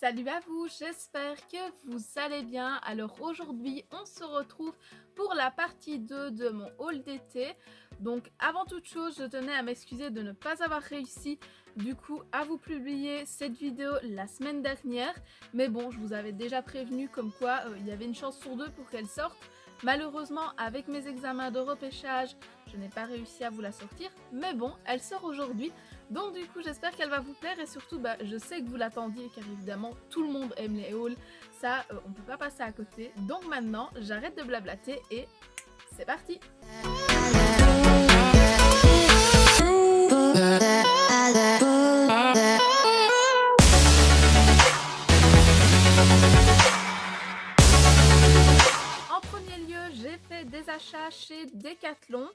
Salut à vous, j'espère que vous allez bien. Alors aujourd'hui, on se retrouve pour la partie 2 de mon haul d'été. Donc avant toute chose, je tenais à m'excuser de ne pas avoir réussi du coup à vous publier cette vidéo la semaine dernière. Mais bon, je vous avais déjà prévenu comme quoi il y avait une chance sur deux pour qu'elle sorte. Malheureusement, avec mes examens de repêchage, je n'ai pas réussi à vous la sortir. Mais bon, elle sort aujourd'hui. Donc du coup j'espère qu'elle va vous plaire et surtout je sais que vous l'attendiez car évidemment tout le monde aime les hauls, ça on peut pas passer à côté. Donc maintenant j'arrête de blablater et c'est parti. En premier lieu j'ai fait des achats chez Decathlon.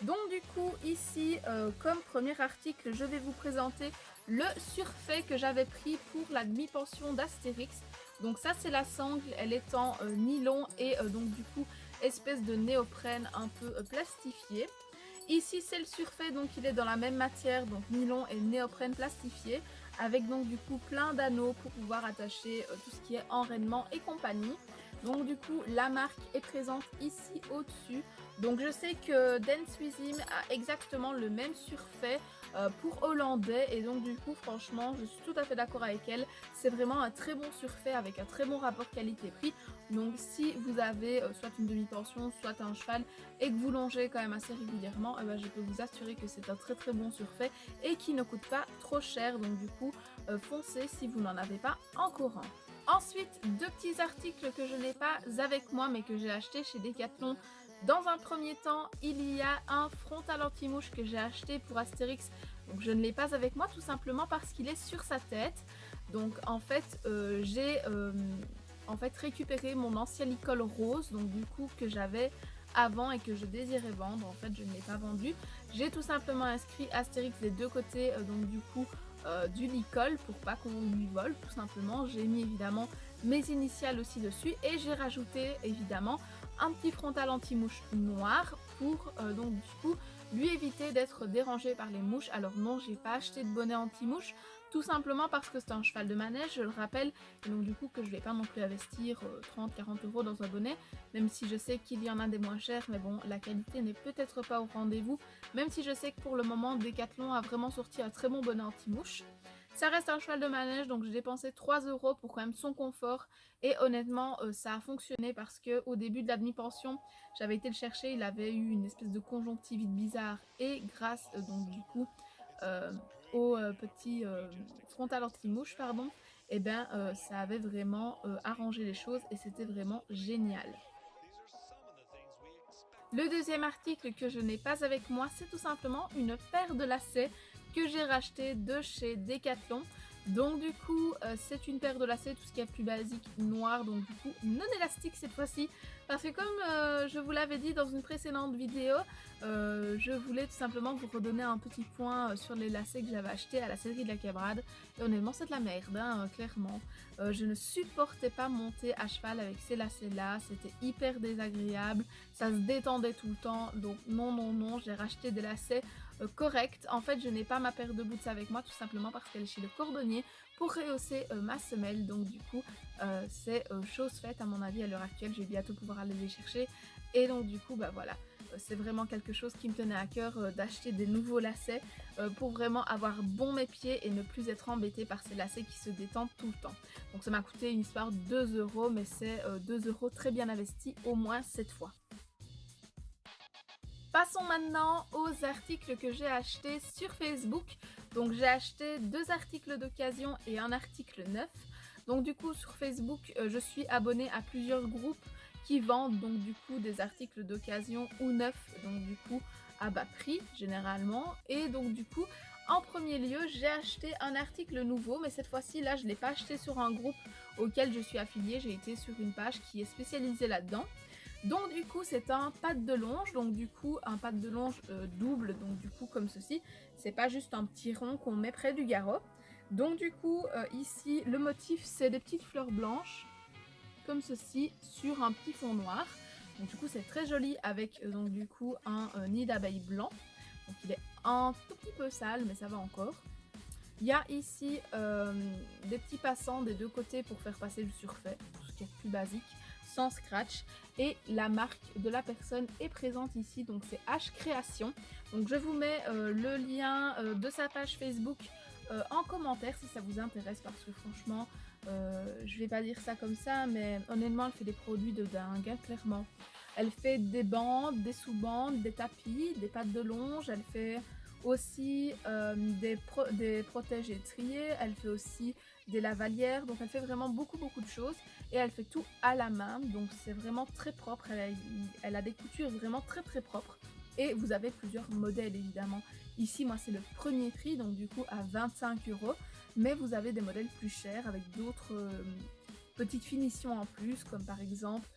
Donc du coup ici comme premier article je vais vous présenter le surfait que j'avais pris pour la demi-pension d'Astérix. Donc ça c'est la sangle, elle est en nylon et donc du coup espèce de néoprène un peu plastifié. Ici c'est le surfait, donc il est dans la même matière, donc nylon et néoprène plastifié, avec donc du coup plein d'anneaux pour pouvoir attacher tout ce qui est enraînement et compagnie. Donc du coup la marque est présente ici au-dessus. Donc je sais que Dance With Him a exactement le même surfait pour hollandais et donc du coup franchement je suis tout à fait d'accord avec elle. C'est vraiment un très bon surfait avec un très bon rapport qualité-prix. Donc si vous avez soit une demi-pension, soit un cheval et que vous longez quand même assez régulièrement, je peux vous assurer que c'est un très bon surfait et qui ne coûte pas trop cher. Donc du coup foncez si vous n'en avez pas encore un. Ensuite, deux petits articles que je n'ai pas avec moi mais que j'ai acheté chez Decathlon. Dans un premier temps, il y a un frontal anti-mouche que j'ai acheté pour Astérix. Donc je ne l'ai pas avec moi tout simplement parce qu'il est sur sa tête. Donc en fait, j'ai récupéré mon ancien licol rose, donc du coup que j'avais avant et que je désirais vendre. En fait, je ne l'ai pas vendu. J'ai tout simplement inscrit Astérix des deux côtés, donc du coup du licol pour pas qu'on lui vole tout simplement. J'ai mis évidemment mes initiales aussi dessus et j'ai rajouté évidemment un petit frontal anti-mouche noir pour donc du coup lui éviter d'être dérangé par les mouches. Alors non, j'ai pas acheté de bonnet anti-mouche tout simplement parce que c'est un cheval de manège, je le rappelle, et donc du coup que je vais pas non plus investir 30-40 € dans un bonnet, même si je sais qu'il y en a des moins chers, mais bon, la qualité n'est peut-être pas au rendez-vous, même si je sais que pour le moment Decathlon a vraiment sorti un très bon bonnet anti-mouche. Ça reste un cheval de manège, donc j'ai dépensé 3 € pour quand même son confort. Et honnêtement, ça a fonctionné parce que au début de la demi-pension, j'avais été le chercher, il avait eu une espèce de conjonctivite bizarre. Et grâce donc du coup au petit frontal anti-mouche, pardon, et ça avait vraiment arrangé les choses et c'était vraiment génial. Le deuxième article que je n'ai pas avec moi, c'est tout simplement une paire de lacets que j'ai racheté de chez Decathlon. Donc du coup, c'est une paire de lacets, tout ce qui est plus basique, noir, donc du coup non élastique cette fois-ci. Parce que comme je vous l'avais dit dans une précédente vidéo, je voulais tout simplement vous redonner un petit point sur les lacets que j'avais achetés à la sellerie de la Cabrade. Et honnêtement, c'est de la merde, hein, clairement. Je ne supportais pas monter à cheval avec ces lacets-là, c'était hyper désagréable, ça se détendait tout le temps, donc non, j'ai racheté des lacets corrects. En fait, je n'ai pas ma paire de boots avec moi, tout simplement parce qu'elle est chez le cordonnier pour rehausser ma semelle, donc du coup, c'est chose faite à mon avis à l'heure actuelle, je vais bientôt pouvoir aller les chercher, et donc du coup, voilà. C'est vraiment quelque chose qui me tenait à cœur d'acheter des nouveaux lacets pour vraiment avoir bon mes pieds et ne plus être embêtée par ces lacets qui se détendent tout le temps. Donc ça m'a coûté une histoire de 2 €, mais c'est 2 € très bien investis, au moins cette fois. Passons maintenant aux articles que j'ai achetés sur Facebook. Donc j'ai acheté 2 articles d'occasion et un article neuf. Donc du coup sur Facebook, je suis abonnée à plusieurs groupes qui vendent donc du coup des articles d'occasion ou neufs, donc du coup à bas prix généralement. Et donc du coup en premier lieu j'ai acheté un article nouveau, mais cette fois-ci là je ne l'ai pas acheté sur un groupe auquel je suis affiliée, j'ai été sur une page qui est spécialisée là-dedans. Donc du coup c'est un pad de longe, donc du coup un pad de longe double, donc du coup comme ceci, c'est pas juste un petit rond qu'on met près du garrot. Donc du coup ici le motif c'est des petites fleurs blanches comme ceci sur un petit fond noir. Donc du coup c'est très joli avec donc du coup un nid d'abeille blanc. Donc il est un tout petit peu sale mais ça va encore. Il y a ici des petits passants des deux côtés pour faire passer le surfait, tout ce qui est plus basique, sans scratch. Et la marque de la personne est présente ici, donc c'est H Création. Donc je vous mets le lien de sa page Facebook en commentaire si ça vous intéresse, parce que franchement, je vais pas dire ça comme ça, mais honnêtement elle fait des produits de dingue, hein, clairement. Elle fait des bandes, des sous-bandes, des tapis, des pattes de longe, elle fait aussi des protèges étriers, elle fait aussi des lavalières, donc elle fait vraiment beaucoup de choses et elle fait tout à la main, donc c'est vraiment très propre, elle a des coutures vraiment très propres et vous avez plusieurs modèles évidemment. Ici moi c'est le premier prix, donc du coup à 25 €, mais vous avez des modèles plus chers avec d'autres petites finitions en plus, comme par exemple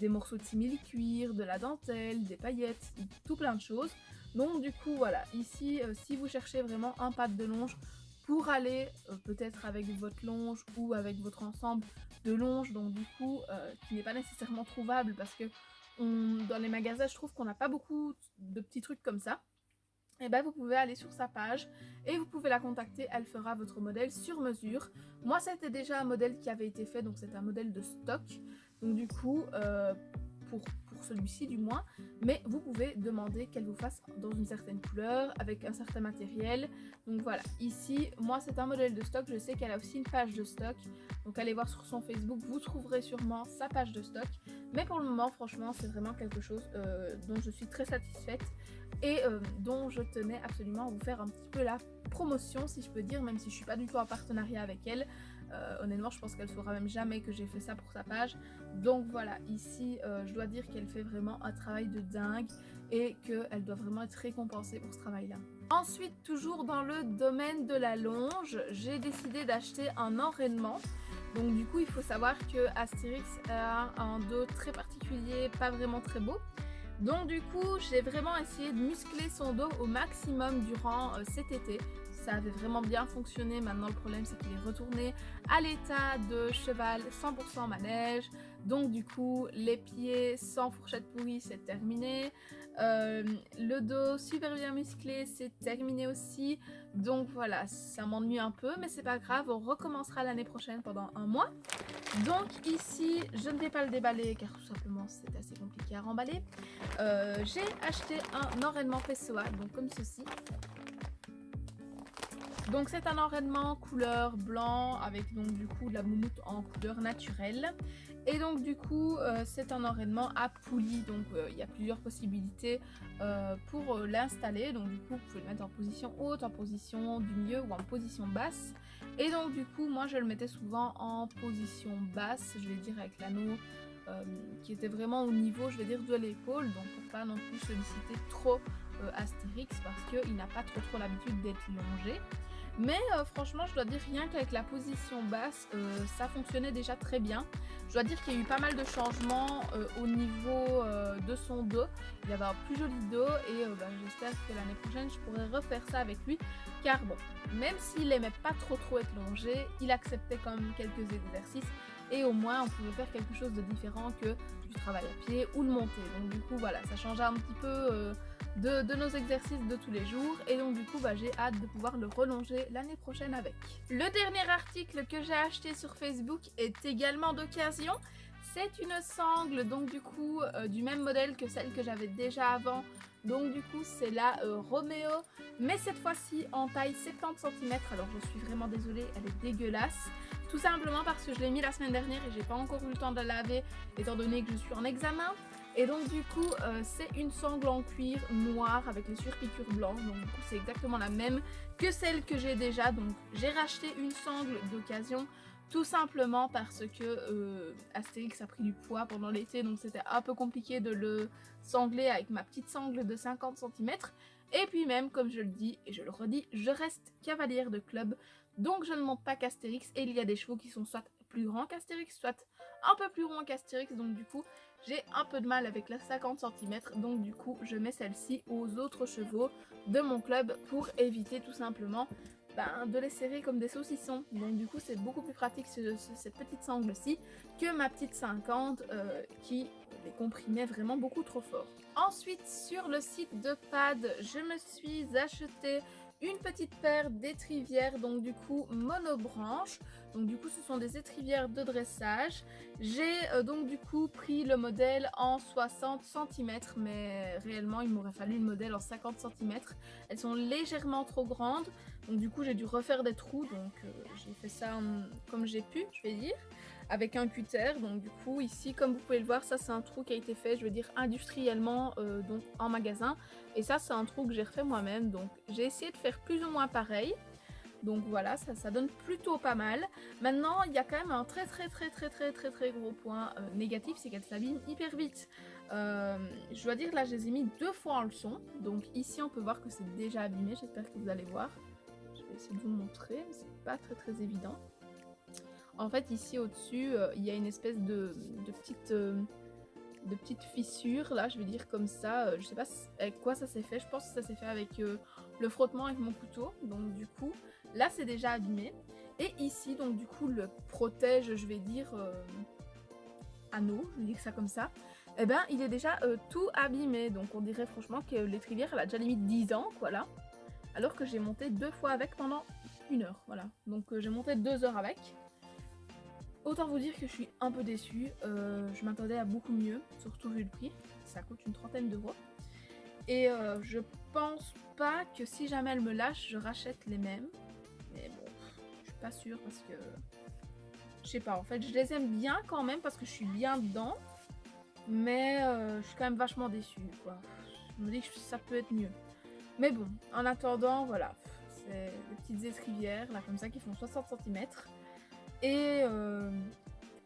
des morceaux de simili-cuir, de la dentelle, des paillettes, tout plein de choses. Donc du coup voilà, ici si vous cherchez vraiment un pad de longe pour aller peut-être avec votre longe ou avec votre ensemble de longe, donc du coup qui n'est pas nécessairement trouvable parce que dans les magasins je trouve qu'on n'a pas beaucoup de petits trucs comme ça. Et ben vous pouvez aller sur sa page et vous pouvez la contacter, elle fera votre modèle sur mesure. Moi c'était déjà un modèle qui avait été fait, donc c'est un modèle de stock, donc du coup pour celui-ci du moins, mais vous pouvez demander qu'elle vous fasse dans une certaine couleur, avec un certain matériel. Donc voilà, ici moi c'est un modèle de stock, je sais qu'elle a aussi une page de stock, donc allez voir sur son Facebook, vous trouverez sûrement sa page de stock, mais pour le moment franchement c'est vraiment quelque chose dont je suis très satisfaite et dont je tenais absolument à vous faire un petit peu la promotion si je peux dire, même si je suis pas du tout en partenariat avec elle. Honnêtement je pense qu'elle saura même jamais que j'ai fait ça pour sa page. Donc voilà, ici je dois dire qu'elle fait vraiment un travail de dingue et qu'elle doit vraiment être récompensée pour ce travail là. Ensuite, toujours dans le domaine de la longe, j'ai décidé d'acheter un enraînement. Donc du coup il faut savoir que Astérix a un dos très particulier, pas vraiment très beau. Donc du coup j'ai vraiment essayé de muscler son dos au maximum durant cet été. Ça avait vraiment bien fonctionné. Maintenant le problème c'est qu'il est retourné à l'état de cheval 100% manège. Donc du coup les pieds sans fourchette pourrie c'est terminé. Le dos super bien musclé c'est terminé aussi. Donc voilà, ça m'ennuie un peu mais c'est pas grave, on recommencera l'année prochaine pendant un mois. Donc ici je ne vais pas le déballer car tout simplement c'est assez compliqué à remballer. J'ai acheté un enraînement Pessoa, donc comme ceci. Donc c'est un enraînement couleur blanc avec donc du coup de la moumoute en couleur naturelle. Et donc du coup c'est un enraînement à poulie, donc il y a plusieurs possibilités pour l'installer. Donc du coup vous pouvez le mettre en position haute, en position du milieu ou en position basse. Et donc du coup moi je le mettais souvent en position basse, je vais dire avec l'anneau qui était vraiment au niveau je vais dire de l'épaule, donc pour pas non plus solliciter trop Astérix parce qu'il n'a pas trop l'habitude d'être longé. Mais franchement je dois dire rien qu'avec la position basse ça fonctionnait déjà très bien. Je dois dire qu'il y a eu pas mal de changements au niveau de son dos. Il avait un plus joli dos et j'espère que l'année prochaine je pourrai refaire ça avec lui. Car bon, même s'il aimait pas trop être longé, il acceptait quand même quelques exercices. Et au moins on pouvait faire quelque chose de différent que du travail à pied ou le monter. Donc du coup voilà, ça changeait un petit peu de nos exercices de tous les jours. Et donc du coup j'ai hâte de pouvoir le relonger l'année prochaine avec. Le dernier article que j'ai acheté sur Facebook est également d'occasion. C'est une sangle donc du coup du même modèle que celle que j'avais déjà avant. Donc du coup c'est la Roméo, mais cette fois-ci en taille 70 cm. Alors je suis vraiment désolée, elle est dégueulasse. Tout simplement parce que je l'ai mis la semaine dernière et j'ai pas encore eu le temps de la laver étant donné que je suis en examen. Et donc du coup c'est une sangle en cuir noir avec les surpiqûres blanches. Donc du coup c'est exactement la même que celle que j'ai déjà. Donc j'ai racheté une sangle d'occasion. Tout simplement parce que Astérix a pris du poids pendant l'été, donc c'était un peu compliqué de le sangler avec ma petite sangle de 50 cm. Et puis même, comme je le dis et je le redis, je reste cavalière de club, donc je ne monte pas qu'Astérix. Et il y a des chevaux qui sont soit plus grands qu'Astérix, soit un peu plus ronds qu'Astérix, donc du coup j'ai un peu de mal avec la 50 cm. Donc du coup je mets celle-ci aux autres chevaux de mon club pour éviter tout simplement de les serrer comme des saucissons. Donc du coup c'est beaucoup plus pratique cette petite sangle-ci que ma petite 50 qui les comprimait vraiment beaucoup trop fort. Ensuite sur le site de Pad, je me suis acheté une petite paire d'étrivières, donc du coup monobranches. Donc du coup ce sont des étrivières de dressage. J'ai donc du coup pris le modèle en 60 cm, mais réellement il m'aurait fallu le modèle en 50 cm. Elles sont légèrement trop grandes, donc du coup j'ai dû refaire des trous, donc j'ai fait ça comme j'ai pu, je vais dire, avec un cutter. Donc du coup ici, comme vous pouvez le voir, ça c'est un trou qui a été fait, je veux dire industriellement, donc en magasin. Et ça c'est un trou que j'ai refait moi-même, donc j'ai essayé de faire plus ou moins pareil. Donc voilà, ça donne plutôt pas mal. Maintenant, il y a quand même un très gros point négatif, c'est qu'elle s'abîme hyper vite. Je dois dire, là, je les ai mis 2 fois en leçon. Donc ici, on peut voir que c'est déjà abîmé. J'espère que vous allez voir. Je vais essayer de vous montrer, mais c'est pas très évident. En fait, ici au-dessus, il y a une espèce de petite fissure, là, je vais dire comme ça. Je sais pas avec quoi ça s'est fait. Je pense que ça s'est fait avec le frottement avec mon couteau. Donc du coup, là, c'est déjà abîmé. Et ici, donc du coup, le protège, je vais dire, anneau, je vais dire ça comme ça. Eh ben, il est déjà tout abîmé. Donc on dirait franchement que l'étrivière, elle a déjà limite 10 ans, voilà. Alors que j'ai monté 2 fois avec pendant 1 heure, voilà. Donc j'ai monté 2 heures avec. Autant vous dire que je suis un peu déçue, je m'attendais à beaucoup mieux, surtout vu le prix, ça coûte une trentaine d'euros. Et je pense pas que si jamais elle me lâche, je rachète les mêmes. Mais bon, je suis pas sûre parce que... Je sais pas, en fait je les aime bien quand même parce que je suis bien dedans. Mais je suis quand même vachement déçue, quoi. Je me dis que ça peut être mieux. Mais bon, en attendant, voilà, c'est des petites étrivières, là comme ça, qui font 60 cm. Et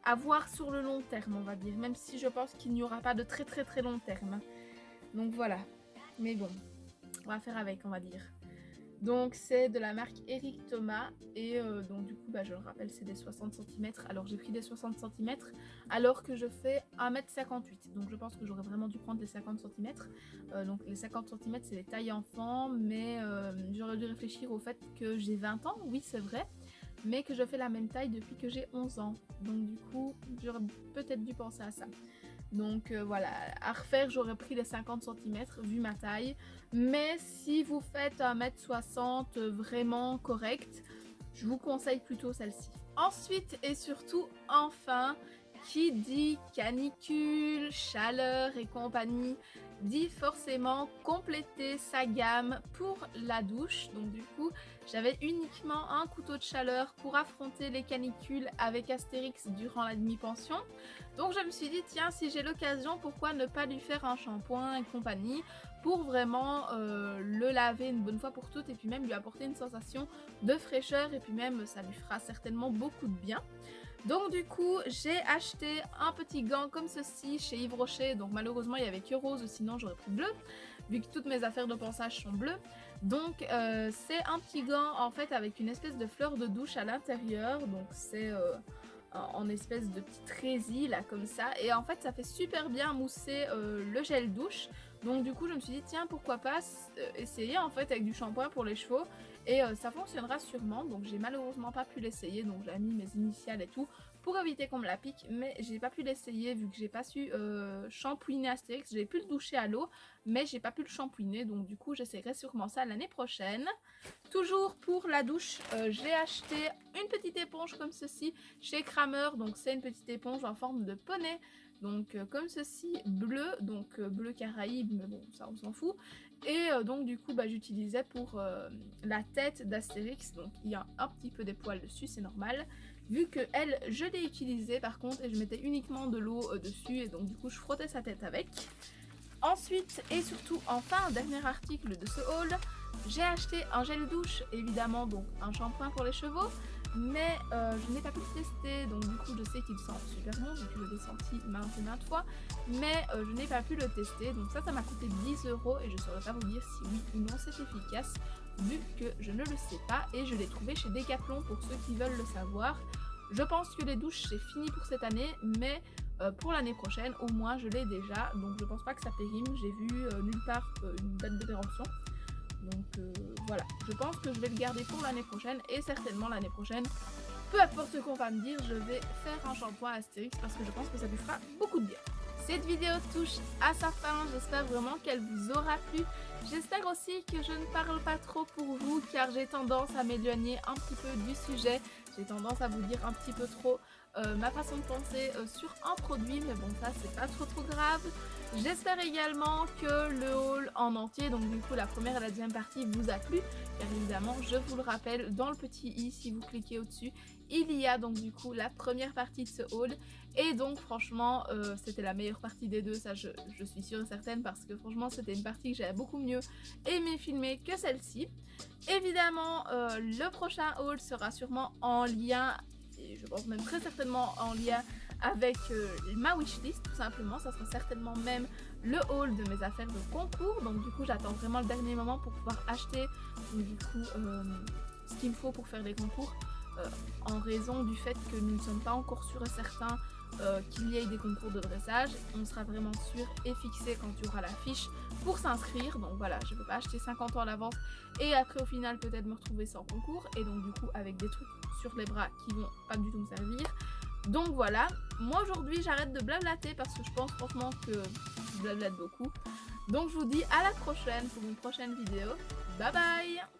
à voir sur le long terme, on va dire, même si je pense qu'il n'y aura pas de très long terme. Donc voilà, mais bon, on va faire avec, on va dire. Donc c'est de la marque Eric Thomas et donc du coup, bah, je le rappelle, c'est des 60 cm. Alors j'ai pris des 60 cm alors que je fais 1m58, donc je pense que j'aurais vraiment dû prendre les 50 cm. Donc les 50 cm c'est les tailles enfants, mais j'aurais dû réfléchir au fait que j'ai 20 ans, oui c'est vrai, mais que je fais la même taille depuis que j'ai 11 ans. Donc du coup, j'aurais peut-être dû penser à ça. Donc voilà, à refaire, j'aurais pris les 50 cm vu ma taille. Mais si vous faites 1m60 vraiment correct, je vous conseille plutôt celle-ci. Ensuite et surtout, enfin, qui dit canicule, chaleur et compagnie, dit forcément compléter sa gamme pour la douche. Donc du coup, j'avais uniquement un couteau de chaleur pour affronter les canicules avec Astérix durant la demi-pension. Donc je me suis dit, tiens, si j'ai l'occasion, pourquoi ne pas lui faire un shampoing et compagnie pour vraiment le laver une bonne fois pour toutes et puis même lui apporter une sensation de fraîcheur et puis même ça lui fera certainement beaucoup de bien. Donc du coup, j'ai acheté un petit gant comme ceci chez Yves Rocher. Donc malheureusement, il n'y avait que rose, sinon j'aurais pris bleu, vu que toutes mes affaires de ponçage sont bleues. Donc c'est un petit gant en fait avec une espèce de fleur de douche à l'intérieur. Donc c'est en espèce de petite résille là comme ça. Et en fait, ça fait super bien mousser le gel douche. Donc du coup, je me suis dit, tiens, pourquoi pas essayer en fait avec du shampoing pour les chevaux. Et ça fonctionnera sûrement. Donc j'ai malheureusement pas pu l'essayer. Donc j'ai mis mes initiales et tout pour éviter qu'on me la pique. Mais j'ai pas pu l'essayer vu que j'ai pas su shampouiner Astérix. J'ai pu le doucher à l'eau, mais j'ai pas pu le shampouiner. Donc du coup, j'essaierai sûrement ça l'année prochaine. Toujours pour la douche, j'ai acheté une petite éponge comme ceci chez Kramer. Donc c'est une petite éponge en forme de poney. Donc comme ceci, bleu, donc bleu Caraïbe, mais bon, ça on s'en fout. Et donc du coup, bah, j'utilisais pour la tête d'Astérix, donc il y a un petit peu des poils dessus, c'est normal. Vu que elle, je l'ai utilisée par contre, et je mettais uniquement de l'eau dessus, et donc du coup, je frottais sa tête avec. Ensuite, et surtout, enfin, dernier article de ce haul, j'ai acheté un gel douche, évidemment, donc un shampoing pour les chevaux. Mais je n'ai pas pu le tester, donc du coup je sais qu'il sent super bon, vu que je l'ai senti maintes et maintes fois, mais je n'ai pas pu le tester, donc ça m'a coûté 10 € et je ne saurais pas vous dire si oui ou non c'est efficace, vu que je ne le sais pas, et je l'ai trouvé chez Decathlon pour ceux qui veulent le savoir. Je pense que les douches c'est fini pour cette année, mais pour l'année prochaine au moins je l'ai déjà, donc je pense pas que ça périme, j'ai vu nulle part une date de péremption. Donc voilà, je pense que je vais le garder pour l'année prochaine et certainement l'année prochaine, peu importe ce qu'on va me dire, je vais faire un shampoing Astérix parce que je pense que ça lui fera beaucoup de bien. Cette vidéo touche à sa fin, j'espère vraiment qu'elle vous aura plu. J'espère aussi que je ne parle pas trop pour vous car j'ai tendance à m'éloigner un petit peu du sujet. J'ai tendance à vous dire un petit peu trop ma façon de penser sur un produit, mais bon ça c'est pas trop grave. J'espère également que le haul en entier, donc du coup la première et la deuxième partie vous a plu, car évidemment je vous le rappelle dans le petit i si vous cliquez au dessus, il y a donc du coup la première partie de ce haul et donc franchement c'était la meilleure partie des deux, ça je suis sûre et certaine parce que franchement c'était une partie que j'avais beaucoup mieux aimé filmer que celle-ci. Évidemment le prochain haul sera sûrement en lien, et je pense même très certainement en lien avec ma wishlist tout simplement, ça sera certainement même le haul de mes affaires de concours, donc du coup j'attends vraiment le dernier moment pour pouvoir acheter donc, du coup ce qu'il me faut pour faire les concours en raison du fait que nous ne sommes pas encore sûrs et certains qu'il y ait des concours de dressage. On sera vraiment sûr et fixé quand il y aura la fiche pour s'inscrire, donc voilà, je ne peux pas acheter 50 ans à l'avance et après au final peut-être me retrouver sans concours et donc du coup avec des trucs sur les bras qui vont pas du tout me servir. Donc voilà, moi aujourd'hui j'arrête de blablater parce que je pense franchement que je blablate beaucoup. Donc je vous dis à la prochaine pour une prochaine vidéo. Bye bye!